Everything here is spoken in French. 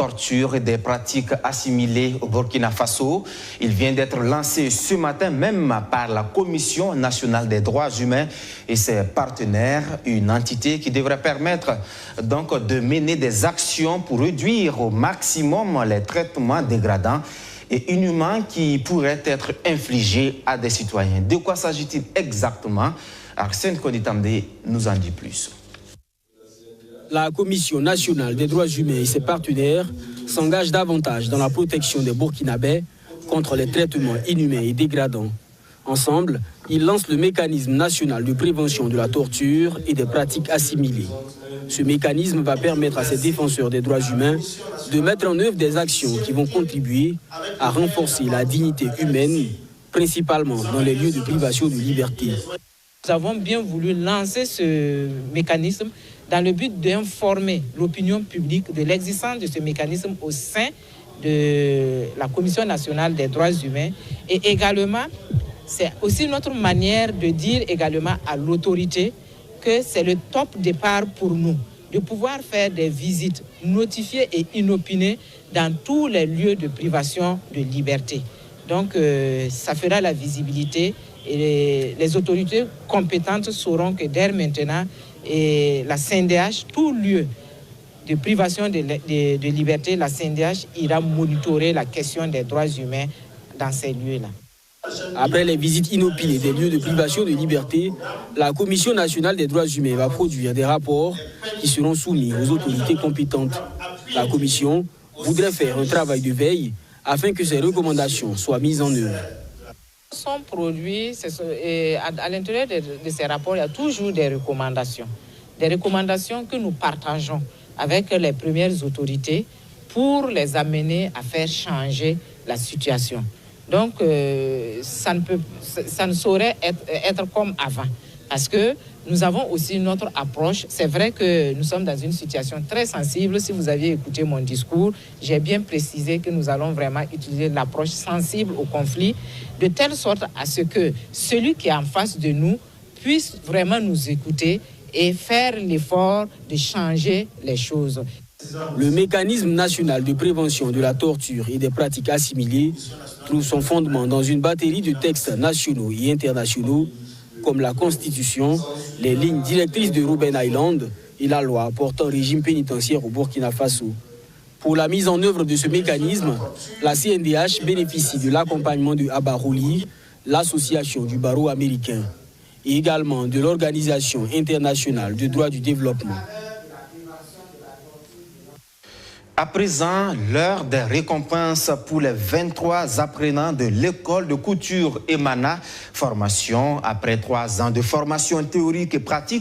torture et des pratiques assimilées au Burkina Faso. Il vient d'être lancé ce matin même par la Commission nationale des droits humains et ses partenaires, une entité qui devrait permettre donc de mener des actions pour réduire au maximum les traitements dégradants et inhumains qui pourraient être infligés à des citoyens. De quoi s'agit-il exactement? Arsène Konitamde nous en dit plus. La Commission nationale des droits humains et ses partenaires s'engagent davantage dans la protection des Burkinabés contre les traitements inhumains et dégradants. Ensemble, ils lancent le mécanisme national de prévention de la torture et des pratiques assimilées. Ce mécanisme va permettre à ces défenseurs des droits humains de mettre en œuvre des actions qui vont contribuer à renforcer la dignité humaine, principalement dans les lieux de privation de liberté. Nous avons bien voulu lancer ce mécanisme dans le but d'informer l'opinion publique de l'existence de ce mécanisme au sein de la Commission nationale des droits humains. Et également, c'est aussi notre manière de dire également à l'autorité que c'est le top départ pour nous, de pouvoir faire des visites notifiées et inopinées dans tous les lieux de privation de liberté. Donc, ça fera la visibilité et les autorités compétentes sauront que dès maintenant, et la CNDH, tout lieu de privation de liberté, la CNDH ira monitorer la question des droits humains dans ces lieux-là. Après les visites inopinées des lieux de privation de liberté, la Commission nationale des droits humains va produire des rapports qui seront soumis aux autorités compétentes. La Commission voudrait faire un travail de veille afin que ces recommandations soient mises en œuvre. Sont produits, et à l'intérieur de ces rapports, il y a toujours des recommandations que nous partageons avec les premières autorités pour les amener à faire changer la situation. Donc, ça ne saurait être comme avant, parce que nous avons aussi notre approche. C'est vrai que nous sommes dans une situation très sensible. Si vous aviez écouté mon discours, j'ai bien précisé que nous allons vraiment utiliser l'approche sensible au conflit, de telle sorte à ce que celui qui est en face de nous puisse vraiment nous écouter et faire l'effort de changer les choses. Le mécanisme national de prévention de la torture et des pratiques assimilées trouve son fondement dans une batterie de textes nationaux et internationaux comme la Constitution, les lignes directrices de Robben Island et la loi portant régime pénitentiaire au Burkina Faso. Pour la mise en œuvre de ce mécanisme, la CNDH bénéficie de l'accompagnement de Abarouli, l'association du barreau américain, et également de l'Organisation internationale des droits du développement. À présent, l'heure des récompenses pour les 23 apprenants de l'école de couture Emana. Formation après 3 ans de formation théorique et pratique.